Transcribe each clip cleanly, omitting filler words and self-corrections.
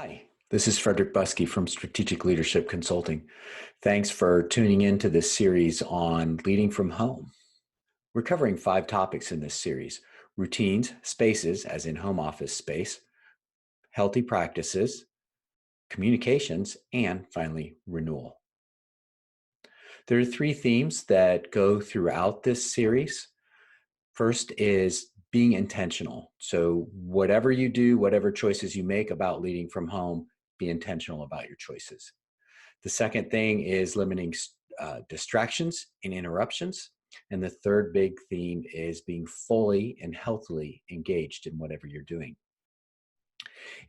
Hi, this is Frederick Buskey from Strategic Leadership Consulting. Thanks for tuning in to this series on leading from home. We're covering 5 topics in this series: routines, spaces, as in home office space, healthy practices, communications, and finally, renewal. There are 3 themes that go throughout this series. First is being intentional. So whatever you do, whatever choices you make about leading from home, be intentional about your choices. The second thing is limiting distractions and interruptions. And the third big theme is being fully and healthily engaged in whatever you're doing.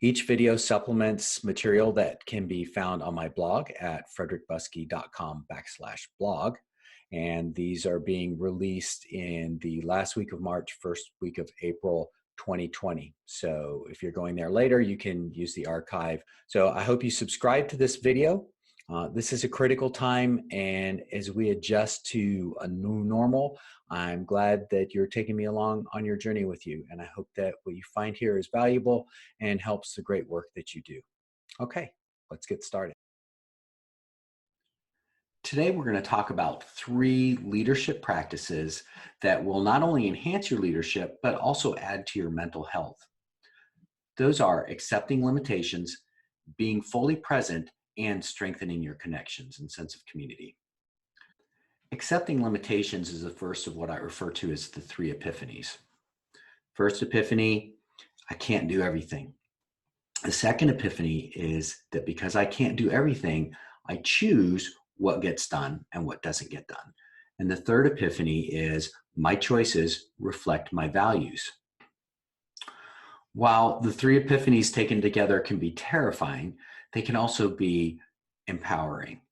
Each video supplements material that can be found on my blog at frederickbuskey.com/blog. And these are being released in the last week of March, first week of April 2020. So if you're going there later, you can use the archive. So I hope you subscribe to this video. This is a critical time, and as we adjust to a new normal, I'm glad that you're taking me along on your journey with you, and I hope that what you find here is valuable and helps the great work that you do. Okay, let's get started. Today, we're going to talk about 3 leadership practices that will not only enhance your leadership, but also add to your mental health. Those are accepting limitations, being fully present, and strengthening your connections and sense of community. Accepting limitations is the first of what I refer to as the 3 epiphanies. First epiphany, I can't do everything. The second epiphany is that because I can't do everything, I choose what gets done and what doesn't get done. And the third epiphany is my choices reflect my values. While the 3 epiphanies taken together can be terrifying, they can also be empowering.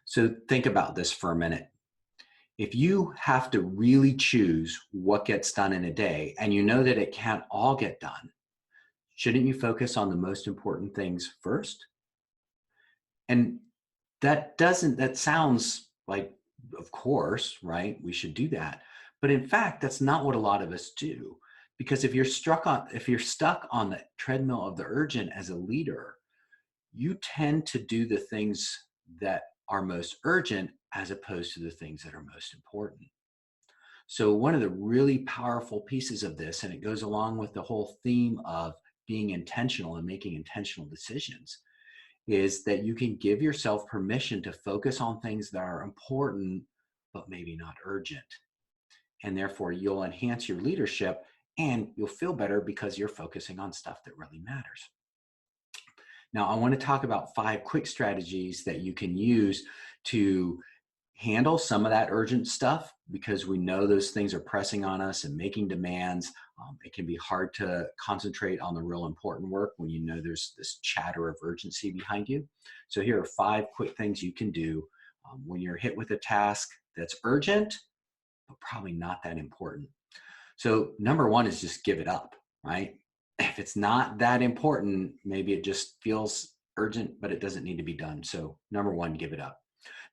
So think about this for a minute. If you have to really choose what gets done in a day and you know that it can't all get done, shouldn't you focus on the most important things first? And that sounds like, of course, right? We should do that. But in fact, that's not what a lot of us do. Because if you're stuck on the treadmill of the urgent as a leader, you tend to do the things that are most urgent as opposed to the things that are most important. So one of the really powerful pieces of this, and it goes along with the whole theme of being intentional and making intentional decisions, is that you can give yourself permission to focus on things that are important, but maybe not urgent. And therefore, you'll enhance your leadership and you'll feel better because you're focusing on stuff that really matters. Now, I want to talk about 5 quick strategies that you can use to handle some of that urgent stuff, because we know those things are pressing on us and making demands. It can be hard to concentrate on the real important work when you know there's this chatter of urgency behind you. So here are 5 quick things you can do when you're hit with a task that's urgent, but probably not that important. So number 1 is just give it up, right? If it's not that important, maybe it just feels urgent, but it doesn't need to be done. So number 1, give it up.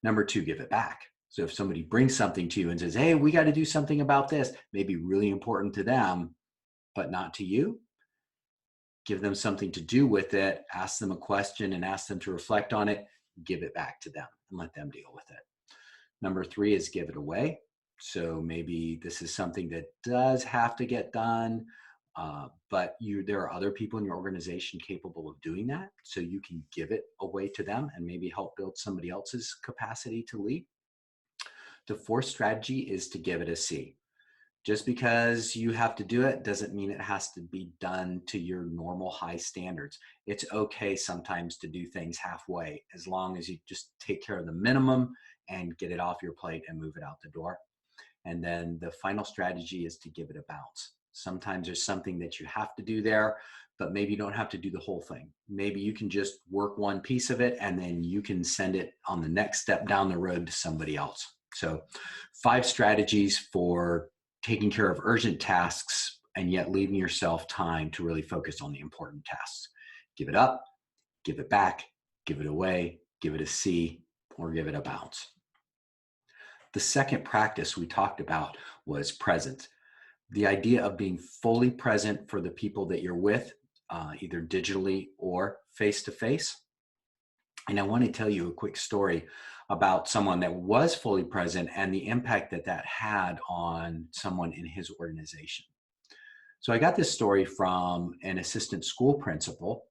Number 2, give it back. So if somebody brings something to you and says, hey, we got to do something about this, maybe really important to them, but not to you, give them something to do with it, ask them a question and ask them to reflect on it, give it back to them and let them deal with it. Number 3 is give it away. So maybe this is something that does have to get done, but there are other people in your organization capable of doing that. So you can give it away to them and maybe help build somebody else's capacity to lead. The 4th strategy is to give it a C. Just because you have to do it doesn't mean it has to be done to your normal high standards. It's okay sometimes to do things halfway, as long as you just take care of the minimum and get it off your plate and move it out the door. And then the final strategy is to give it a bounce. Sometimes there's something that you have to do there, but maybe you don't have to do the whole thing. Maybe you can just work one piece of it and then you can send it on the next step down the road to somebody else. So 5 strategies for taking care of urgent tasks and yet leaving yourself time to really focus on the important tasks. Give it up, give it back, give it away, give it a C, or give it a bounce. The second practice we talked about was present. The idea of being fully present for the people that you're with either digitally or face to face. And I want to tell you a quick story about someone that was fully present and the impact that that had on someone in his organization. So I got this story from an assistant school principal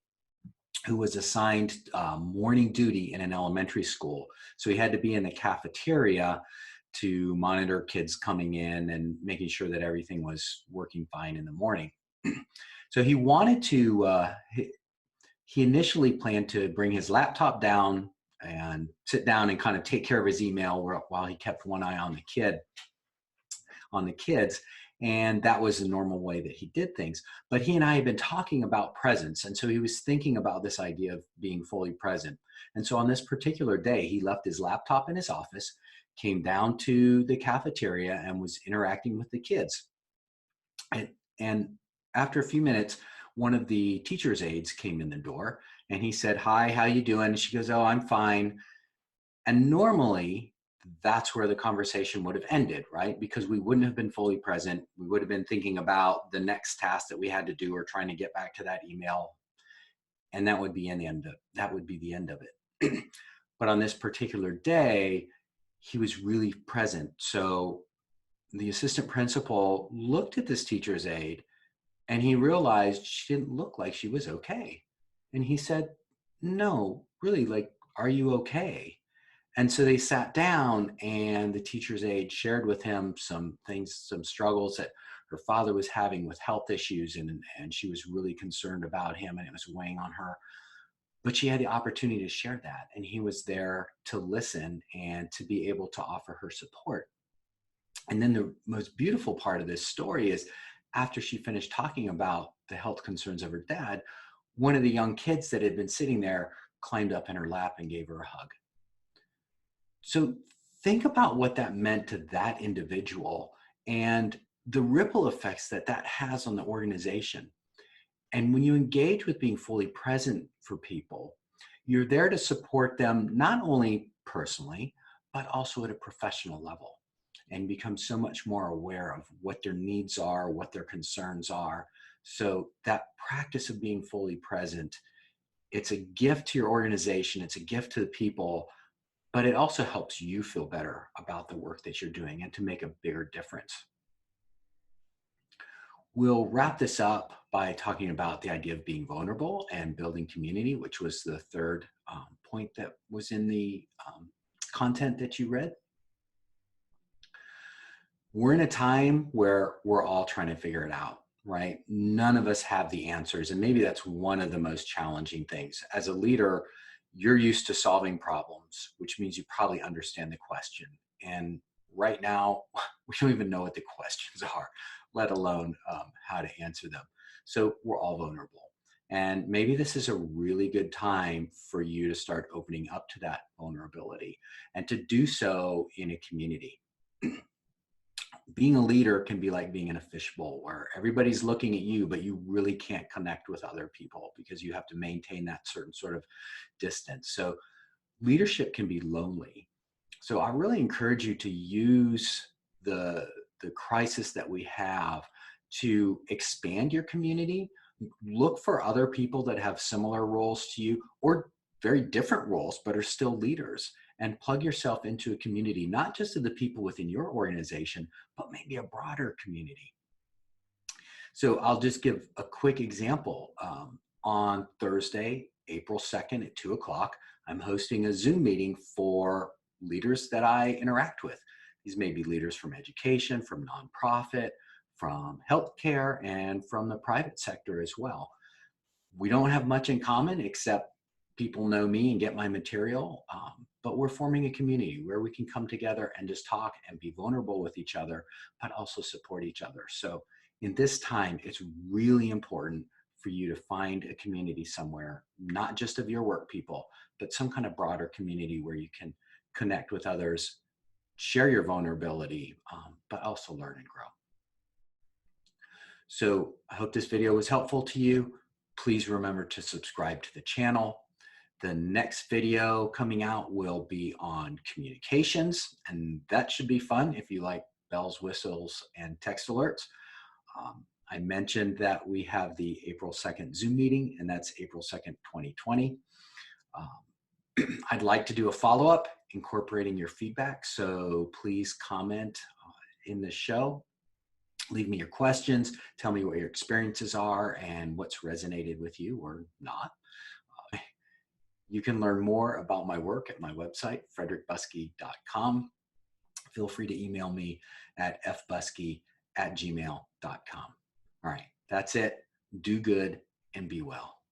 who was assigned morning duty in an elementary school. So he had to be in the cafeteria to monitor kids coming in and making sure that everything was working fine in the morning. So he wanted to, he initially planned to bring his laptop down and sit down and kind of take care of his email while he kept one eye on the kids. And that was the normal way that he did things. But he and I had been talking about presence. And so he was thinking about this idea of being fully present. And so on this particular day, he left his laptop in his office, came down to the cafeteria, and was interacting with the kids. And after a few minutes, one of the teacher's aides came in the door and he said, "Hi, how you doing?" And she goes, "Oh, I'm fine." And normally that's where the conversation would have ended, right? Because we wouldn't have been fully present. We would have been thinking about the next task that we had to do or trying to get back to that email. And that would be the end of it. But on this particular day, he was really present. So the assistant principal looked at this teacher's aide and he realized she didn't look like she was okay. And he said, "No, really, like, are you okay?" And so they sat down and the teacher's aide shared with him some things, some struggles that her father was having with health issues. And she was really concerned about him and it was weighing on her. But she had the opportunity to share that. And he was there to listen and to be able to offer her support. And then the most beautiful part of this story is after she finished talking about the health concerns of her dad, one of the young kids that had been sitting there climbed up in her lap and gave her a hug. So think about what that meant to that individual and the ripple effects that that has on the organization. And when you engage with being fully present for people, you're there to support them not only personally, but also at a professional level and become so much more aware of what their needs are, what their concerns are. So that practice of being fully present, it's a gift to your organization, it's a gift to the people, but it also helps you feel better about the work that you're doing and to make a bigger difference. We'll wrap this up by talking about the idea of being vulnerable and building community, which was the third point that was in the content that you read. We're in a time where we're all trying to figure it out, right? None of us have the answers. And maybe that's one of the most challenging things. As a leader, you're used to solving problems, which means you probably understand the question. And right now, we don't even know what the questions are, let alone how to answer them. So we're all vulnerable. And maybe this is a really good time for you to start opening up to that vulnerability and to do so in a community. Being a leader can be like being in a fishbowl where everybody's looking at you, but you really can't connect with other people because you have to maintain that certain sort of distance. So leadership can be lonely. So I really encourage you to use the crisis that we have to expand your community. Look for other people that have similar roles to you or very different roles, but are still leaders, and plug yourself into a community, not just of the people within your organization, but maybe a broader community. So I'll just give a quick example. On Thursday, April 2nd at 2 o'clock, I'm hosting a Zoom meeting for leaders that I interact with. These may be leaders from education, from nonprofit, from healthcare, and from the private sector as well. We don't have much in common except people know me and get my material, but we're forming a community where we can come together and just talk and be vulnerable with each other, but also support each other. So in this time, it's really important for you to find a community somewhere, not just of your work people, but some kind of broader community where you can connect with others, share your vulnerability, but also learn and grow. So I hope this video was helpful to you. Please remember to subscribe to the channel. The next video coming out will be on communications, and that should be fun if you like bells, whistles, and text alerts. I mentioned that we have the April 2nd Zoom meeting, and that's April 2nd, 2020. I'd like to do a follow-up incorporating your feedback, so please comment in the show. Leave me your questions, tell me what your experiences are and what's resonated with you or not. You can learn more about my work at my website, frederickbuskey.com. Feel free to email me at fbuskey@gmail.com. All right, that's it. Do good and be well.